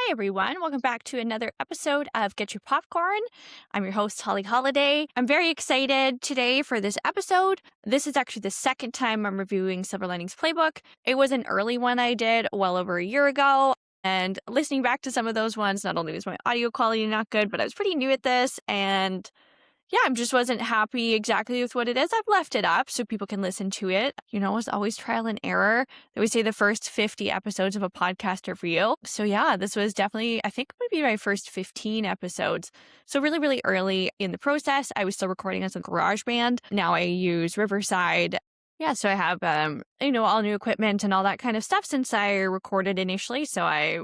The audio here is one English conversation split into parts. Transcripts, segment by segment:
Hi, everyone. Welcome back to another episode of Get Your Popcorn. I'm your host, Holly Holiday. I'm very excited today for this episode. This is actually the second time I'm reviewing Silver Linings Playbook. It was an early one I did well over a year ago. And listening back to some of those ones, not only was my audio quality not good, but I was pretty new at this. And yeah, I just wasn't happy exactly with what it is. I've left it up so people can listen to it. You know, it's always trial and error. They always say the first 50 episodes of a podcast are for you. So yeah, this was definitely, I think maybe my first 15 episodes. So really, really early in the process. I was still recording as a GarageBand. Now I use Riverside. Yeah, so I have, all new equipment and all that kind of stuff since I recorded initially. So I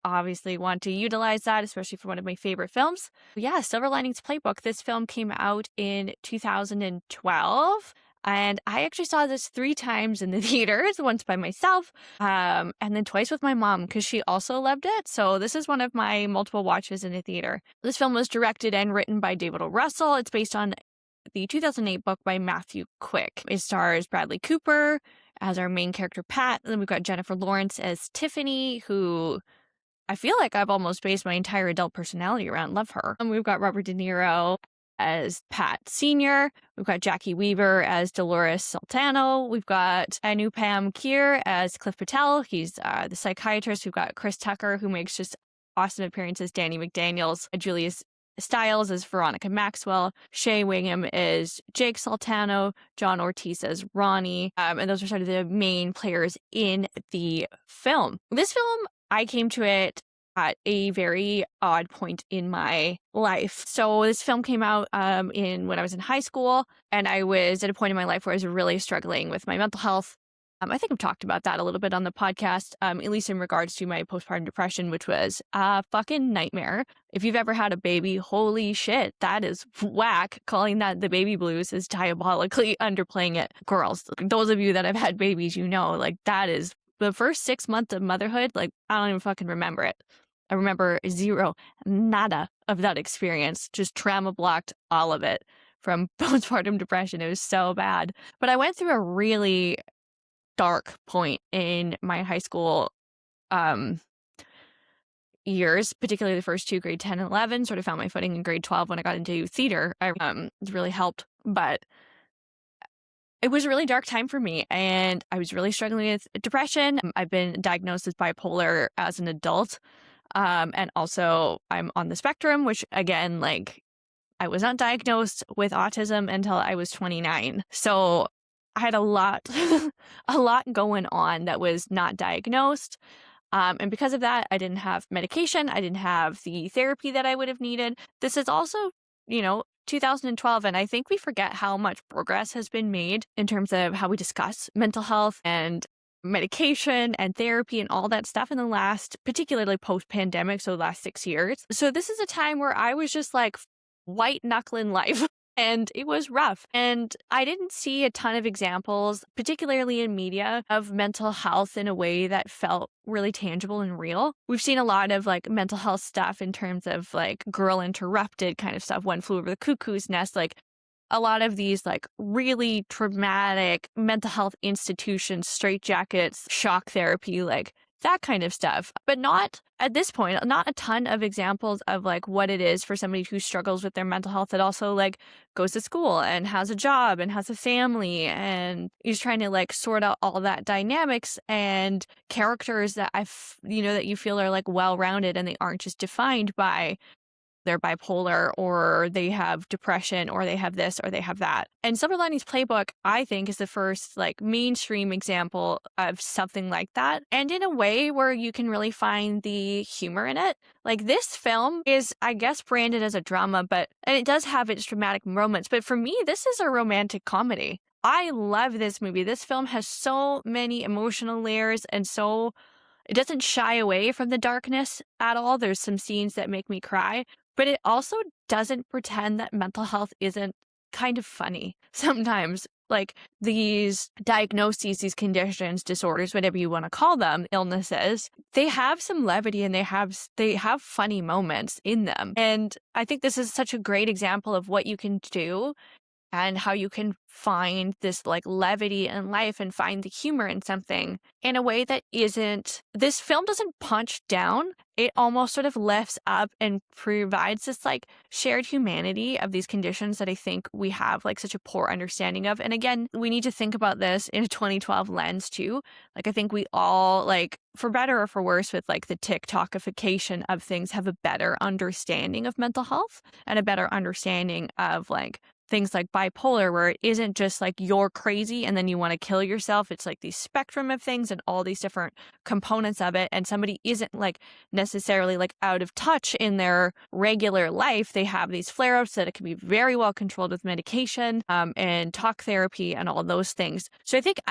obviously want to utilize that, especially for one of my favorite films. Yeah, Silver Linings Playbook. This film came out in 2012. And I actually saw this 3 times in the theaters, once by myself, and then twice with my mom because she also loved it. So this is one of my multiple watches in the theater. This film was directed and written by David O. Russell. It's based on the 2008 book by Matthew Quick. It stars Bradley Cooper as our main character, Pat. And then we've got Jennifer Lawrence as Tiffany, who I feel like I've almost based my entire adult personality around. Love her. And we've got Robert De Niro as Pat Sr. We've got Jackie Weaver as Dolores Sultano. We've got Anupam Kher as Cliff Patel. He's the psychiatrist. We've got Chris Tucker, who makes just awesome appearances. Danny McDaniels. Julius Stiles as Veronica Maxwell. Shea Wingham is Jake Sultano. John Ortiz as Ronnie. And those are sort of the main players in the film. This film, I came to it at a very odd point in my life. So this film came out when I was in high school, and I was at a point in my life where I was really struggling with my mental health. I think I've talked about that a little bit on the podcast, at least in regards to my postpartum depression, which was a fucking nightmare. If you've ever had a baby, holy shit, that is whack. Calling that the baby blues is diabolically underplaying it. Girls, those of you that have had babies, you know, like that is the first 6 months of motherhood. Like, I don't even fucking remember it. I remember nada of that experience. Just trauma blocked all of it from postpartum depression. It was so bad. But I went through a really dark point in my high school years, particularly the first 2, grade 10 and 11. Sort of found my footing in grade 12 when I got into theater. It really helped. But it was a really dark time for me, and I was really struggling with depression. I've been diagnosed as bipolar as an adult, and also I'm on the spectrum, which again, like, I was not diagnosed with autism until I was 29. So I had a lot, a lot going on that was not diagnosed. And because of that, I didn't have medication. I didn't have the therapy that I would have needed. This is also, 2012, and I think we forget how much progress has been made in terms of how we discuss mental health and medication and therapy and all that stuff in the last, particularly post-pandemic, so the last 6 years. So this is a time where I was just like white knuckling life. And it was rough. And I didn't see a ton of examples, particularly in media, of mental health in a way that felt really tangible and real. We've seen a lot of like mental health stuff in terms of like Girl Interrupted kind of stuff, One Flew Over the Cuckoo's Nest, like a lot of these like really traumatic mental health institutions, straitjackets, shock therapy, like that kind of stuff. But not at this point, not a ton of examples of like what it is for somebody who struggles with their mental health that also like goes to school and has a job and has a family and is trying to like sort out all that dynamics and characters that that you feel are like well-rounded and they aren't just defined by they're bipolar or they have depression or they have this or they have that. And Silver Linings Playbook, I think, is the first like mainstream example of something like that. And in a way where you can really find the humor in it. Like this film is, I guess, branded as a drama, and it does have its dramatic moments. But for me, this is a romantic comedy. I love this movie. This film has so many emotional layers and it doesn't shy away from the darkness at all. There's some scenes that make me cry, but it also doesn't pretend that mental health isn't kind of funny sometimes. Like these diagnoses, these conditions, disorders, whatever you want to call them, illnesses, they have some levity and they have funny moments in them. And I think this is such a great example of what you can do and how you can find this like levity in life and find the humor in something in a way that isn't, this film doesn't punch down. It almost sort of lifts up and provides this like shared humanity of these conditions that I think we have like such a poor understanding of. And again, we need to think about this in a 2012 lens too. Like I think we all, like for better or for worse, with like the TikTokification of things, have a better understanding of mental health and a better understanding of like things like bipolar, where it isn't just like you're crazy and then you want to kill yourself. It's like the spectrum of things and all these different components of it. And somebody isn't like necessarily like out of touch in their regular life. They have these flare-ups that it can be very well controlled with medication and talk therapy and all those things. So I think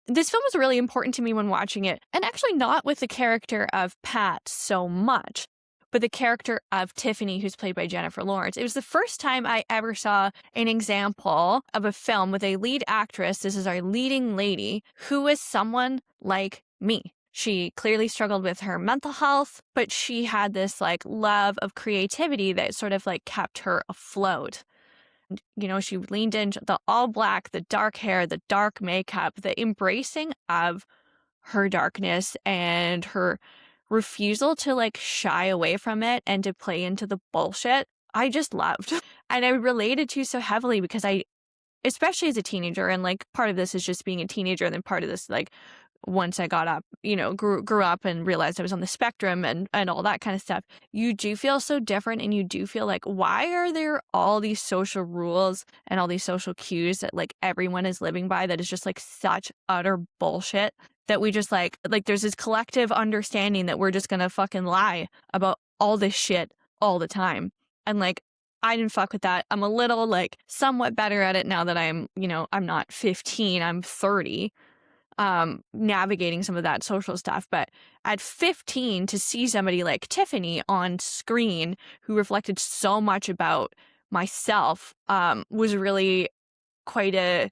this film was really important to me when watching it, and actually not with the character of Pat so much, but the character of Tiffany, who's played by Jennifer Lawrence. It was the first time I ever saw an example of a film with a lead actress, this is our leading lady, who was someone like me. She clearly struggled with her mental health, but she had this like love of creativity that sort of like kept her afloat. You know, she leaned into the all black, the dark hair, the dark makeup, the embracing of her darkness and her refusal to like shy away from it and to play into the bullshit. I just loved. And I related to so heavily because especially as a teenager, and like part of this is just being a teenager, and then part of this, like once I got up, you know, grew up and realized I was on the spectrum and all that kind of stuff, you do feel so different, and you do feel like, why are there all these social rules and all these social cues that like everyone is living by that is just like such utter bullshit, that we just like there's this collective understanding that we're just gonna fucking lie about all this shit all the time. And like, I didn't fuck with that. I'm a little like somewhat better at it now that I'm, you know, I'm not 15, I'm 30. Navigating some of that social stuff. But at 15, to see somebody like Tiffany on screen who reflected so much about myself was really quite a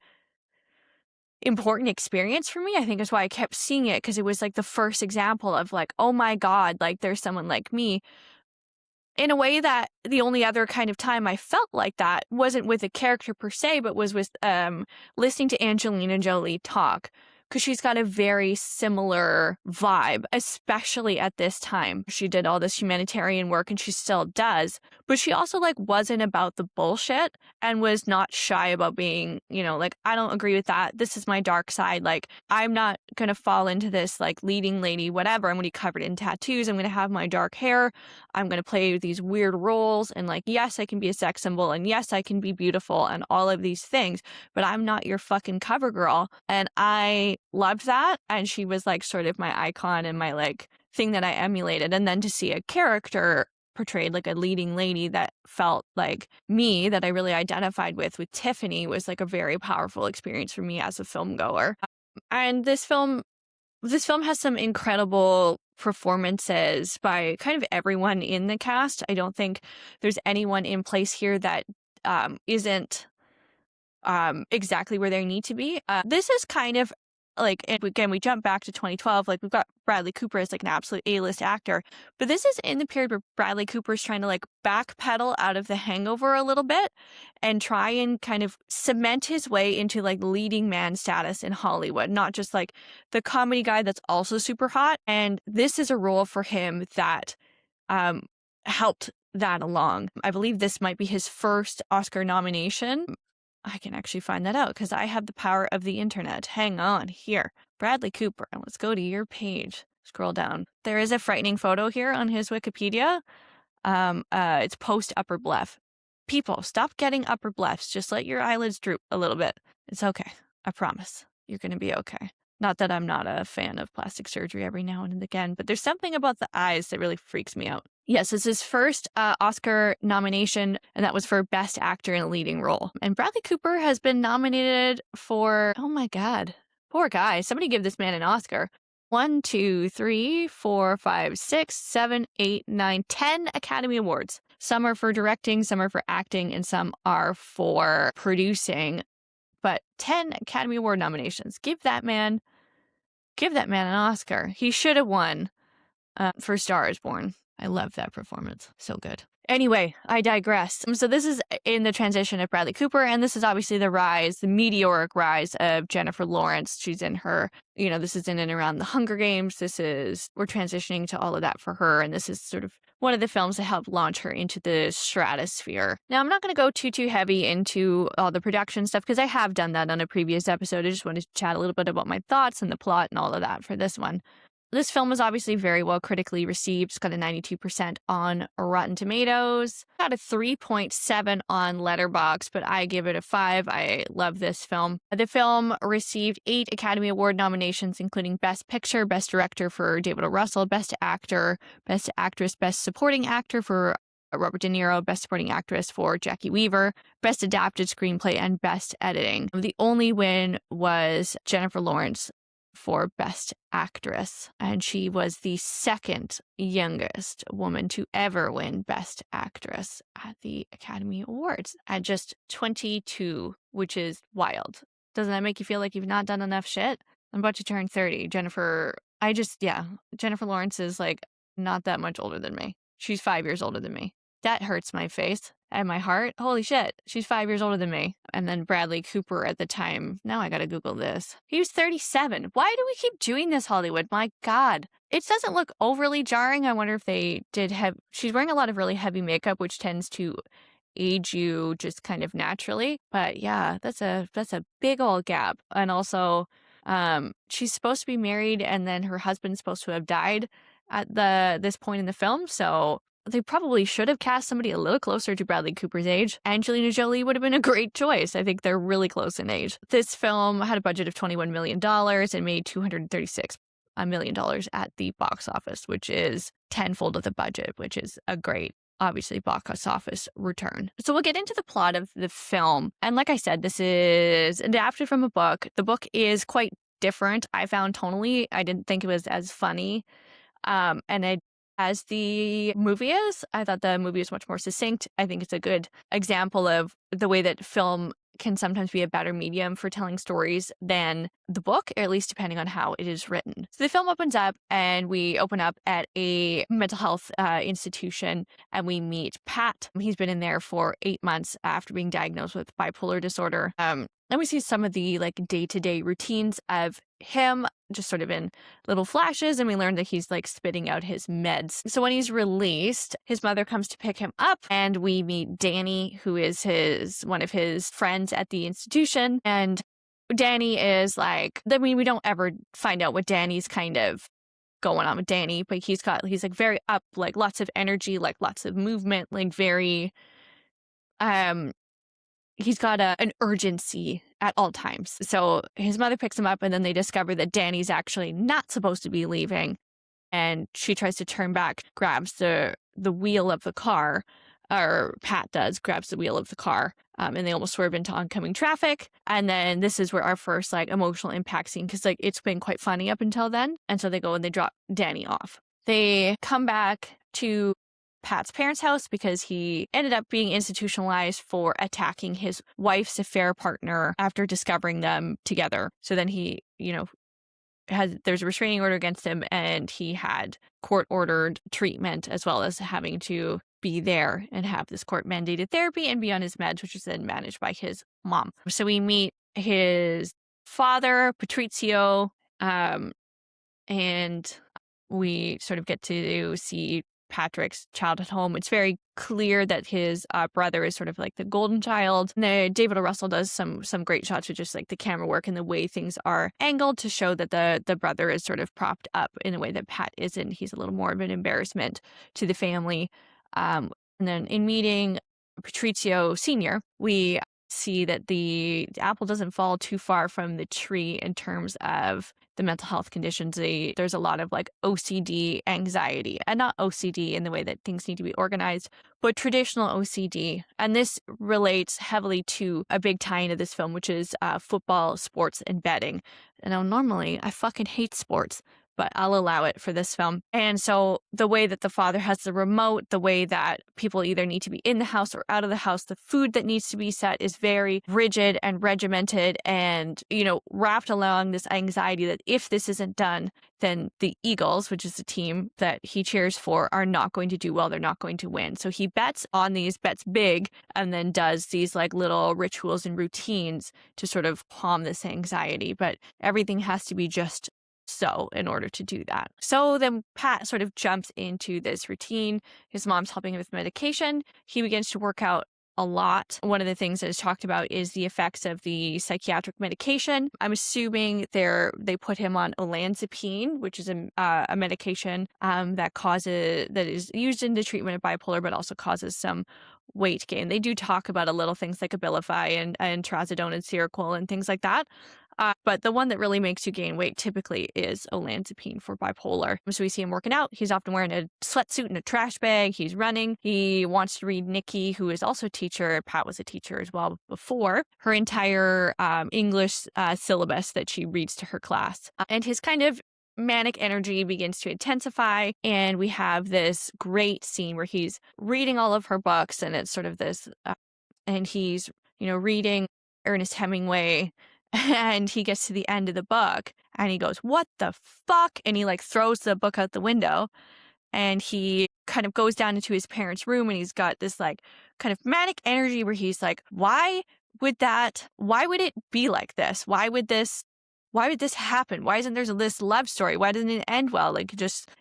important experience for me. I think is why I kept seeing it, because it was like the first example of like, oh my God, like there's someone like me. In a way that the only other kind of time I felt like that wasn't with a character per se, but was with listening to Angelina Jolie talk, because she's got a very similar vibe, especially at this time. She did all this humanitarian work, and she still does, but she also like wasn't about the bullshit and was not shy about being, you know, like, I don't agree with that. This is my dark side. Like, I'm not going to fall into this like leading lady, whatever. I'm going to be covered in tattoos. I'm going to have my dark hair. I'm going to play these weird roles. And like, yes, I can be a sex symbol. And yes, I can be beautiful and all of these things, but I'm not your fucking cover girl. And I loved that. And she was like sort of my icon and my like thing that I emulated. And then to see a character portrayed like a leading lady that felt like me, that I really identified with Tiffany, was like a very powerful experience for me as a film goer. And this film has some incredible performances by kind of everyone in the cast. I don't think there's anyone in place here that isn't exactly where they need to be. This is kind of like, and again, we jump back to 2012, like we've got Bradley Cooper as like an absolute A-list actor, but this is in the period where Bradley Cooper's trying to like backpedal out of The Hangover a little bit and try and kind of cement his way into like leading man status in Hollywood, not just like the comedy guy that's also super hot. And this is a role for him that helped that along. I believe this might be his first Oscar nomination. I can actually find that out because I have the power of the internet. Hang on here. Bradley Cooper. Let's go to your page. Scroll down. There is a frightening photo here on his Wikipedia. It's post upper bluff. People, stop getting upper bluffs. Just let your eyelids droop a little bit. It's okay. I promise. You're going to be okay. Not that I'm not a fan of plastic surgery every now and again, but there's something about the eyes that really freaks me out. Yes, it's his first Oscar nomination, and that was for Best Actor in a Leading Role. And Bradley Cooper has been nominated for, oh my God, poor guy. Somebody give this man an Oscar. 1, 2, 3, 4, 5, 6, 7, 8, 9, 10 Academy Awards. Some are for directing, some are for acting, and some are for producing. But 10 Academy Award nominations. Give that man an Oscar. He should have won for Star is Born. I love that performance. So good. Anyway, I digress. So this is in the transition of Bradley Cooper, and this is obviously the meteoric rise of Jennifer Lawrence. She's in her, this is in and around the Hunger Games. We're transitioning to all of that for her, and this is sort of one of the films that helped launch her into the stratosphere. Now, I'm not going to go too heavy into all the production stuff because I have done that on a previous episode. I just wanted to chat a little bit about my thoughts and the plot and all of that for this one. This film was obviously very well critically received. It's got a 92% on Rotten Tomatoes. Got a 3.7 on Letterboxd, but I give it a 5. I love this film. The film received 8 Academy Award nominations, including Best Picture, Best Director for David O. Russell, Best Actor, Best Actress, Best Supporting Actor for Robert De Niro, Best Supporting Actress for Jackie Weaver, Best Adapted Screenplay, and Best Editing. The only win was Jennifer Lawrence for Best Actress, and she was the second youngest woman to ever win Best Actress at the Academy Awards at just 22, which is wild. Doesn't that make you feel like you've not done enough shit? I'm about to turn 30. Jennifer Lawrence is like not that much older than me. She's 5 years older than me. That hurts my face and my heart. Holy shit, she's 5 years older than me. And then Bradley Cooper at the time, now I gotta Google this. He was 37. Why do we keep doing this, Hollywood? My God. It doesn't look overly jarring. I wonder if they did have, she's wearing a lot of really heavy makeup, which tends to age you just kind of naturally. But yeah, that's a big old gap. And also, she's supposed to be married and then her husband's supposed to have died at this point in the film. So they probably should have cast somebody a little closer to Bradley Cooper's age. Angelina Jolie would have been a great choice. I think they're really close in age. This film had a budget of $21 million and made $236 million at the box office, which is tenfold of the budget, which is a great, obviously, box office return. So we'll get into the plot of the film. And like I said, this is adapted from a book. The book is quite different. I found tonally, I didn't think it was as funny. As the movie is, I thought the movie was much more succinct. I think it's a good example of the way that film can sometimes be a better medium for telling stories than the book, or at least depending on how it is written. So the film opens up and we open up at a mental health institution and we meet Pat. He's been in there for 8 months after being diagnosed with bipolar disorder. And we see some of the like day-to-day routines of him just sort of in little flashes, and we learn that he's like spitting out his meds. So when he's released, his mother comes to pick him up and we meet Danny, who is one of his friends at the institution. And Danny is like, I mean, we don't ever find out what Danny's kind of going on with Danny, but he's like very up, like lots of energy, like lots of movement, like very, he's got an urgency at all times. So his mother picks him up and then they discover that Danny's actually not supposed to be leaving. And she tries to turn back, grabs the wheel of the car, or Pat does, grabs the wheel of the car, and they almost swerve into oncoming traffic. And then this is where our first like emotional impact scene, because like it's been quite funny up until then. And so they go and they drop Danny off. They come back to Pat's parents' house because he ended up being institutionalized for attacking his wife's affair partner after discovering them together. So then he, there's a restraining order against him and he had court-ordered treatment as well as having to be there and have this court-mandated therapy and be on his meds, which is then managed by his mom. So we meet his father, Patrizio, and we sort of get to see Patrick's childhood home. It's very clear that his brother is sort of like the golden child. And David O. Russell does some great shots with just like the camera work and the way things are angled to show that the brother is sort of propped up in a way that Pat isn't. He's a little more of an embarrassment to the family. And then in meeting Patrizio Sr., we see that the apple doesn't fall too far from the tree in terms of the mental health conditions. There's a lot of like OCD anxiety, and not OCD in the way that things need to be organized, but traditional OCD. And this relates heavily to a big tie into this film, which is football, sports, and betting. And now normally I fucking hate sports, but I'll allow it for this film. And so the way that the father has the remote, the way that people either need to be in the house or out of the house, the food that needs to be set is very rigid and regimented and, wrapped along this anxiety that if this isn't done, then the Eagles, which is the team that he cheers for, are not going to do well. They're not going to win. So he bets big, and then does these like little rituals and routines to sort of calm this anxiety. But everything has to be just so in order to do that. So then Pat sort of jumps into this routine. His mom's helping him with medication. He begins to work out a lot. One of the things that is talked about is the effects of the psychiatric medication. I'm assuming they put him on olanzapine, which is a medication that is used in the treatment of bipolar, but also causes some weight gain. They do talk about a little things like Abilify and trazodone and Seroquel and things like that. But the one that really makes you gain weight typically is olanzapine for bipolar. So we see him working out. He's often wearing a sweatsuit and a trash bag. He's running. He wants to read Nikki, who is also a teacher. Pat was a teacher as well before. Her entire English syllabus that she reads to her class. And his kind of manic energy begins to intensify. And we have this great scene where he's reading all of her books. And it's sort of this, and he's, reading Ernest Hemingway. And he gets to the end of the book and he goes, "What the fuck?" And he like throws the book out the window, and he kind of goes down into his parents' room, and he's got this like kind of manic energy where he's like, why would it be like this? Why would this happen? Why isn't there this love story? Why doesn't it end well? Like,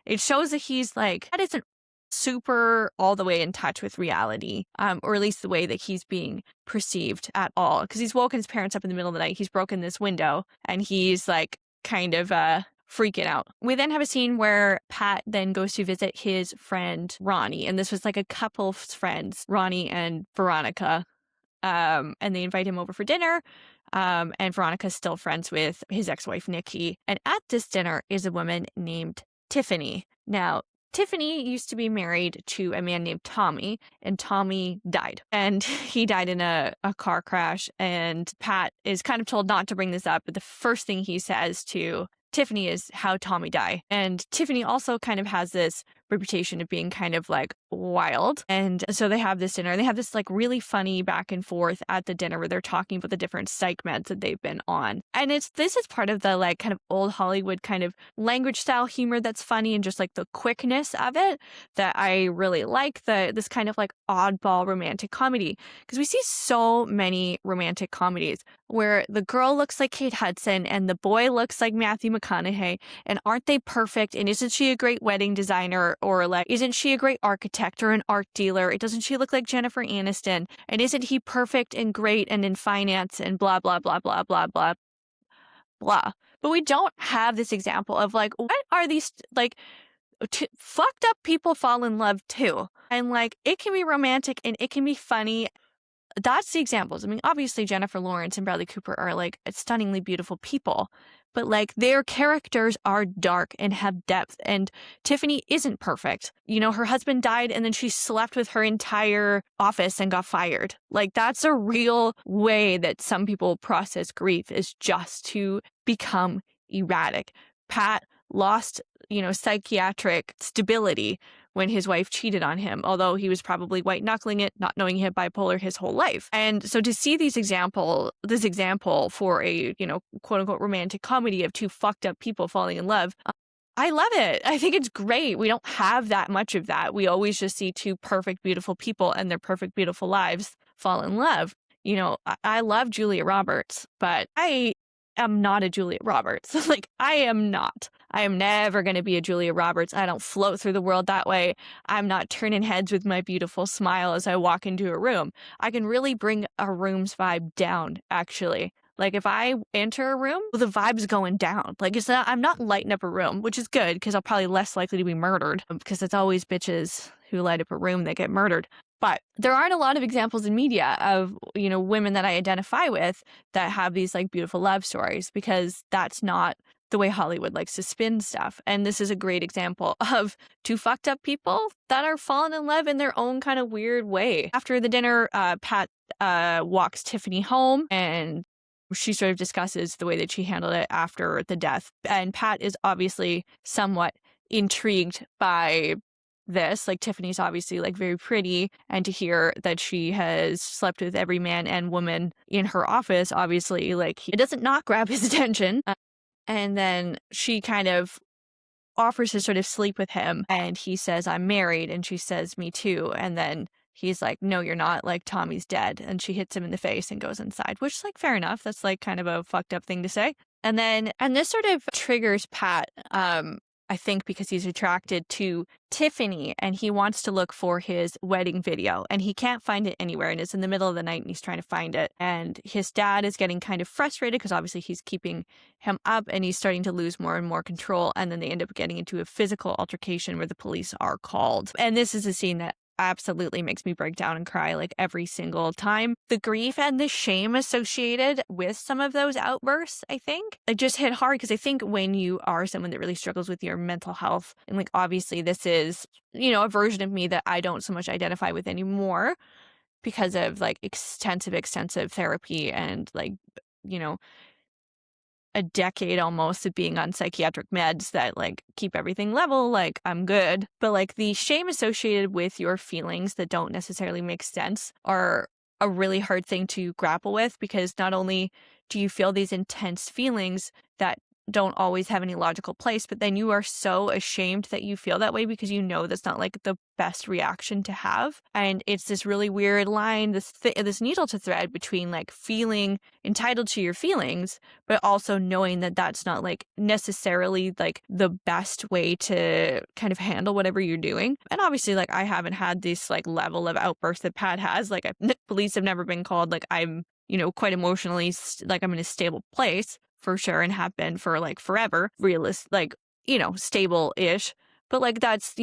it shows that he's like, that isn't super all the way in touch with reality, or at least the way that he's being perceived at all. Because he's woken his parents up in the middle of the night, he's broken this window, and he's like kind of freaking out. We then have a scene where Pat then goes to visit his friend Ronnie, and this was like a couple's friends, Ronnie and Veronica, and they invite him over for dinner. And Veronica's still friends with his ex-wife Nikki, and at this dinner is a woman named Tiffany. Now, Tiffany used to be married to a man named Tommy, and Tommy died. And he died in a car crash, and Pat is kind of told not to bring this up, but the first thing he says to Tiffany is how Tommy died. And Tiffany also kind of has this reputation of being kind of like wild. And so they have this dinner. They have this like really funny back and forth at the dinner where they're talking about the different psych meds that they've been on. And this is part of the like kind of old Hollywood kind of language style humor that's funny, and just like the quickness of it that I really like, this kind of like oddball romantic comedy. Because we see so many romantic comedies where the girl looks like Kate Hudson and the boy looks like Matthew McConaughey, and aren't they perfect? And isn't she a great wedding designer? Or like, isn't she a great architect or an art dealer? Doesn't she look like Jennifer Aniston? And isn't he perfect and great and in finance and blah, blah, blah, blah, blah, blah, blah. But we don't have this example of like, what are these like fucked up people fall in love too? And like, it can be romantic and it can be funny. That's the examples. I mean, obviously Jennifer Lawrence and Bradley Cooper are like stunningly beautiful people, but like their characters are dark and have depth. And Tiffany isn't perfect. Her husband died and then she slept with her entire office and got fired. Like, that's a real way that some people process grief, is just to become erratic. Pat lost, psychiatric stability when his wife cheated on him, although he was probably white knuckling it, not knowing he had bipolar his whole life. And so to see this example for a, quote unquote romantic comedy of two fucked up people falling in love, I love it. I think it's great. We don't have that much of that. We always just see two perfect, beautiful people and their perfect, beautiful lives fall in love. I love Julia Roberts, but I am not a Julia Roberts. Like, I am not. I am never going to be a Julia Roberts. I don't float through the world that way. I'm not turning heads with my beautiful smile as I walk into a room. I can really bring a room's vibe down, actually. Like, if I enter a room, the vibe's going down. Like, I'm not lighting up a room, which is good because I'm probably less likely to be murdered, because it's always bitches who light up a room that get murdered. But there aren't a lot of examples in media of, women that I identify with that have these like beautiful love stories, because that's not the way Hollywood likes to spin stuff. And this is a great example of two fucked up people that are falling in love in their own kind of weird way. After the dinner, Pat walks Tiffany home, and she sort of discusses the way that she handled it after the death. And Pat is obviously somewhat intrigued by this. Like, Tiffany's obviously like very pretty, and to hear that she has slept with every man and woman in her office, obviously, like, it doesn't not grab his attention. And then she kind of offers to sort of sleep with him, and he says, "I'm married," and she says, "Me too." And then he's like, "No, you're not, like, Tommy's dead." And she hits him in the face and goes inside, which is like fair enough. That's like kind of a fucked up thing to say. And this sort of triggers Pat, I think, because he's attracted to Tiffany, and he wants to look for his wedding video, and he can't find it anywhere, and it's in the middle of the night and he's trying to find it. And his dad is getting kind of frustrated because obviously he's keeping him up, and he's starting to lose more and more control. And then they end up getting into a physical altercation where the police are called. And this is a scene that absolutely makes me break down and cry like every single time. The grief and the shame associated with some of those outbursts, I think, it just hit hard, because I think when you are someone that really struggles with your mental health, and like obviously this is, a version of me that I don't so much identify with anymore because of like extensive therapy and like, a decade almost of being on psychiatric meds that like keep everything level, like I'm good. But like the shame associated with your feelings that don't necessarily make sense are a really hard thing to grapple with, because not only do you feel these intense feelings that don't always have any logical place, but then you are so ashamed that you feel that way because that's not like the best reaction to have. And it's this really weird line, this needle to thread between like feeling entitled to your feelings, but also knowing that that's not like necessarily like the best way to kind of handle whatever you're doing. And obviously, like, I haven't had this like level of outburst that Pat has. Like, police have never been called. Like, I'm quite emotionally like I'm in a stable place for sure, and have been for like forever, stable-ish. But like that's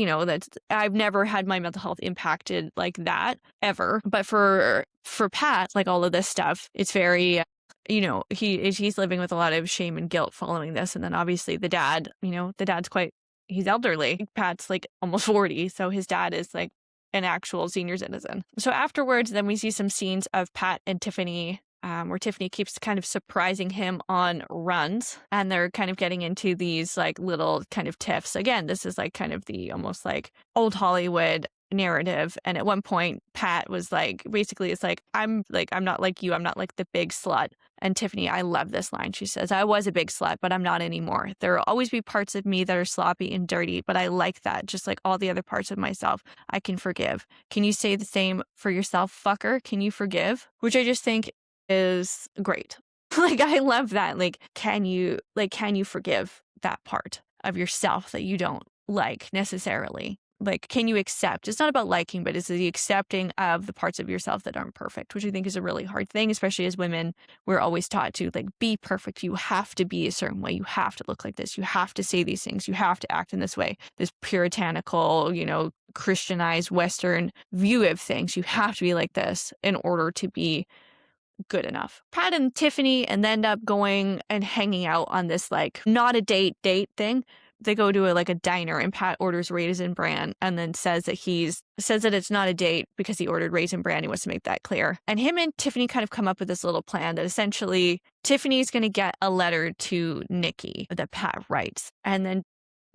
I've never had my mental health impacted like that ever. But for Pat, like all of this stuff, it's very he's living with a lot of shame and guilt following this. And then obviously the dad, he's elderly. Pat's like almost 40, so his dad is like an actual senior citizen. So afterwards, then we see some scenes of Pat and Tiffany, where Tiffany keeps kind of surprising him on runs, and they're kind of getting into these like little kind of tiffs. Again, this is like kind of the almost like old Hollywood narrative. And at one point, Pat was like, basically, it's like, I'm not like you. I'm not like the big slut. And Tiffany, I love this line. She says, "I was a big slut, but I'm not anymore. There will always be parts of me that are sloppy and dirty, but I like that. Just like all the other parts of myself, I can forgive. Can you say the same for yourself, fucker? Can you forgive?" Which I just think is great. Like, I love that. Like, can you forgive that part of yourself that you don't like necessarily? Like, can you accept? It's not about liking, but it's the accepting of the parts of yourself that aren't perfect, which I think is a really hard thing, especially as women. We're always taught to like be perfect. You have to be a certain way. You have to look like this. You have to say these things. You have to act in this way. This puritanical, Christianized Western view of things. You have to be like this in order to be good enough. Pat and Tiffany and end up going and hanging out on this like not a date thing. They go to a diner, and Pat orders raisin bran, and then says that it's not a date because he ordered raisin bran. He wants to make that clear. And him and Tiffany kind of come up with this little plan that essentially Tiffany's going to get a letter to Nikki that Pat writes, and then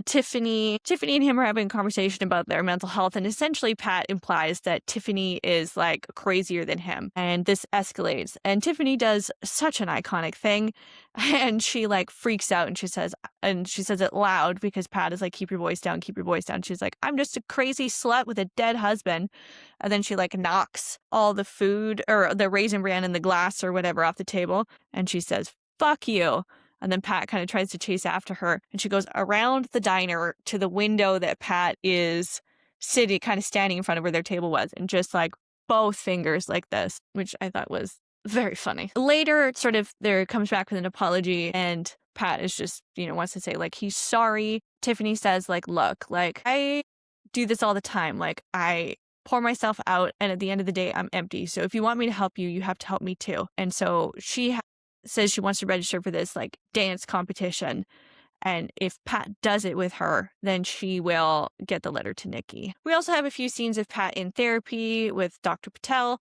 Tiffany and him are having a conversation about their mental health, and essentially Pat implies that Tiffany is like crazier than him, and this escalates, and Tiffany does such an iconic thing, and she like freaks out, and she says it loud because Pat is like, keep your voice down. She's like, "I'm just a crazy slut with a dead husband." And then she like knocks all the food or the raisin bran in the glass or whatever off the table, and she says, "Fuck you." And then Pat kind of tries to chase after her, and she goes around the diner to the window that Pat is kind of standing in front of where their table was, and just like both fingers like this, which I thought was very funny. Later, sort of, there comes back with an apology, and Pat is just, wants to say like he's sorry. Tiffany says like, "Look, like I do this all the time. Like I pour myself out, and at the end of the day, I'm empty. So if you want me to help you, you have to help me too." And so she says she wants to register for this like dance competition, and if Pat does it with her, then she will get the letter to Nikki. We also have a few scenes of Pat in therapy with Dr. Patel,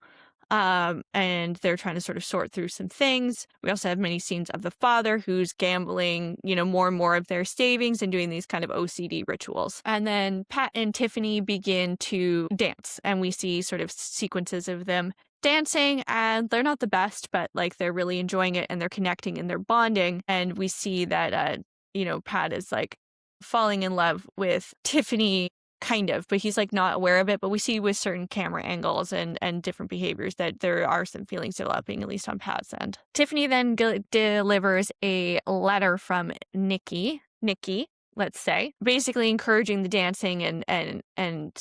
And they're trying to sort of sort through some things. We also have many scenes of the father who's gambling, more and more of their savings and doing these kind of OCD rituals. And then Pat and Tiffany begin to dance, and we see sort of sequences of them dancing, and they're not the best, but like they're really enjoying it and they're connecting and they're bonding. And we see that, Pat is like falling in love with Tiffany, kind of, but he's like not aware of it. But we see with certain camera angles and different behaviors that there are some feelings developing, at least on Pat's end. Tiffany then delivers a letter from Nikki, let's say, basically encouraging the dancing and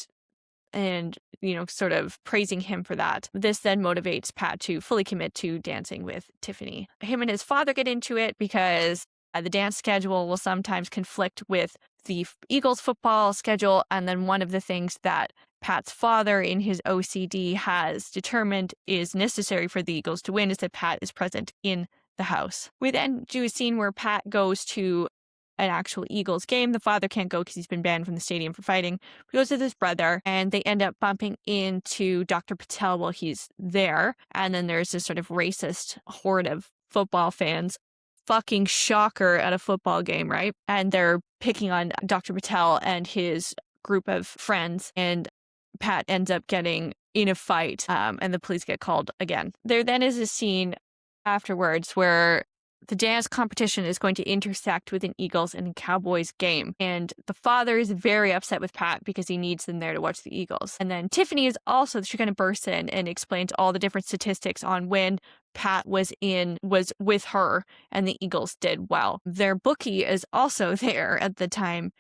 sort of praising him for that. This then motivates Pat to fully commit to dancing with Tiffany. Him and his father get into it because the dance schedule will sometimes conflict with the Eagles football schedule. And then one of the things that Pat's father in his OCD has determined is necessary for the Eagles to win is that Pat is present in the house. We then do a scene where Pat goes to an actual Eagles game. The father can't go because he's been banned from the stadium for fighting. He goes with his brother, and they end up bumping into Dr. Patel while he's there. And then there's this sort of racist horde of football fans. Fucking shocker at a football game, right? And they're picking on Dr. Patel and his group of friends, and Pat ends up getting in a fight, and the police get called again. There then is a scene afterwards where the dance competition is going to intersect with an Eagles and Cowboys game. And the father is very upset with Pat because he needs them there to watch the Eagles. And then Tiffany is also, she kind of bursts in and explains all the different statistics on when Pat was with her and the Eagles did well. Their bookie is also there at the time,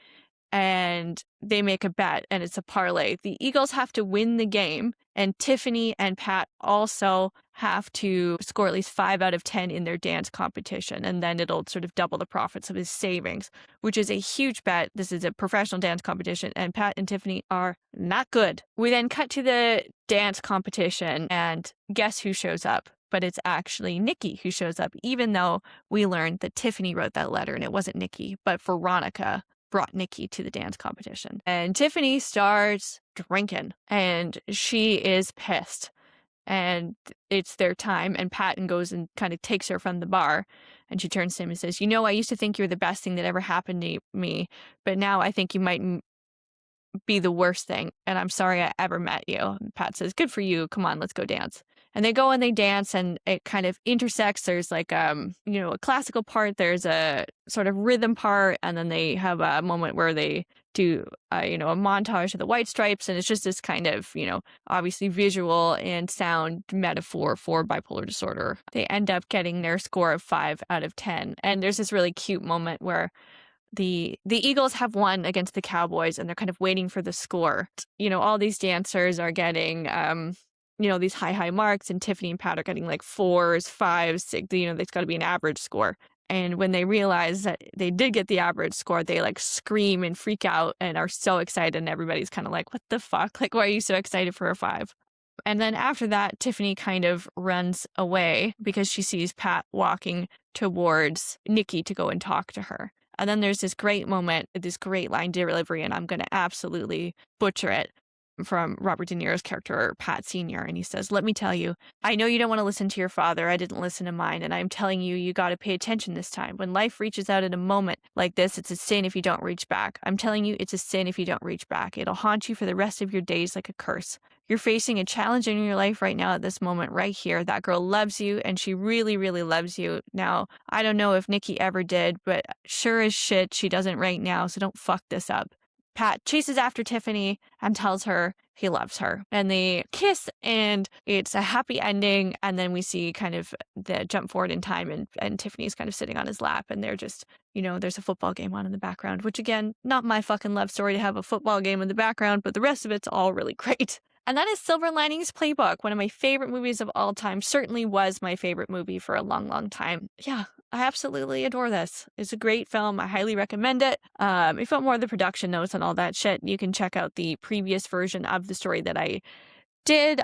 and they make a bet, and it's a parlay. The Eagles have to win the game, and Tiffany and Pat also have to score at least 5 out of 10 in their dance competition, and then it'll sort of double the profits of his savings, which is a huge bet. This is a professional dance competition, and Pat and Tiffany are not good. We then cut to the dance competition, and guess who shows up? But it's actually Nikki who shows up, even though we learned that Tiffany wrote that letter, and it wasn't Nikki, but Veronica brought Nikki to the dance competition. And Tiffany starts drinking, and she is pissed. And it's their time, and Patton goes and kind of takes her from the bar, and she turns to him and says, I used to think you were the best thing that ever happened to me, but now I think you might be the worst thing, and I'm sorry I ever met you. And Pat says, good for you. Come on, let's go dance. And they go and they dance, and it kind of intersects. There's like, a classical part. There's a sort of rhythm part. And then they have a moment where they do, a montage of the White Stripes. And it's just this kind of, obviously visual and sound metaphor for bipolar disorder. They end up getting their score of 5 out of 10. And there's this really cute moment where the Eagles have won against the Cowboys, and they're kind of waiting for the score. All these dancers are getting, these high marks, and Tiffany and Pat are getting like 4s, 5s, 6, there's got to be an average score. And when they realize that they did get the average score, they like scream and freak out and are so excited. And everybody's kind of like, what the fuck? Like, why are you so excited for a 5? And then after that, Tiffany kind of runs away because she sees Pat walking towards Nikki to go and talk to her. And then there's this great moment, this great line delivery, and I'm going to absolutely butcher it, from Robert De Niro's character, Pat Sr. And he says, let me tell you, I know you don't want to listen to your father. I didn't listen to mine. And I'm telling you, you got to pay attention this time. When life reaches out at a moment like this, it's a sin if you don't reach back. I'm telling you, it's a sin if you don't reach back. It'll haunt you for the rest of your days like a curse. You're facing a challenge in your life right now at this moment right here. That girl loves you, and she really, really loves you. Now, I don't know if Nikki ever did, but sure as shit, she doesn't right now, so don't fuck this up. Pat chases after Tiffany and tells her he loves her. And they kiss, and it's a happy ending. And then we see kind of the jump forward in time, and Tiffany's kind of sitting on his lap, and they're just, there's a football game on in the background, which again, not my fucking love story to have a football game in the background, but the rest of it's all really great. And that is Silver Linings Playbook, one of my favorite movies of all time. Certainly was my favorite movie for a long, long time. Yeah, I absolutely adore this. It's a great film. I highly recommend it. If you want more of the production notes and all that shit, you can check out the previous version of the story that I did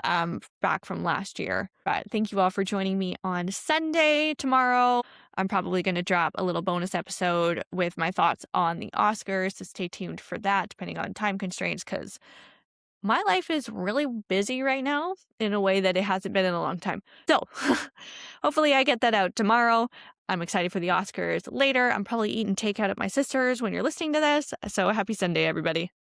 back from last year. But thank you all for joining me on Sunday. Tomorrow, I'm probably going to drop a little bonus episode with my thoughts on the Oscars, so stay tuned for that, depending on time constraints, because my life is really busy right now in a way that it hasn't been in a long time. So hopefully I get that out tomorrow. I'm excited for the Oscars later. I'm probably eating takeout at my sister's when you're listening to this. So happy Sunday, everybody.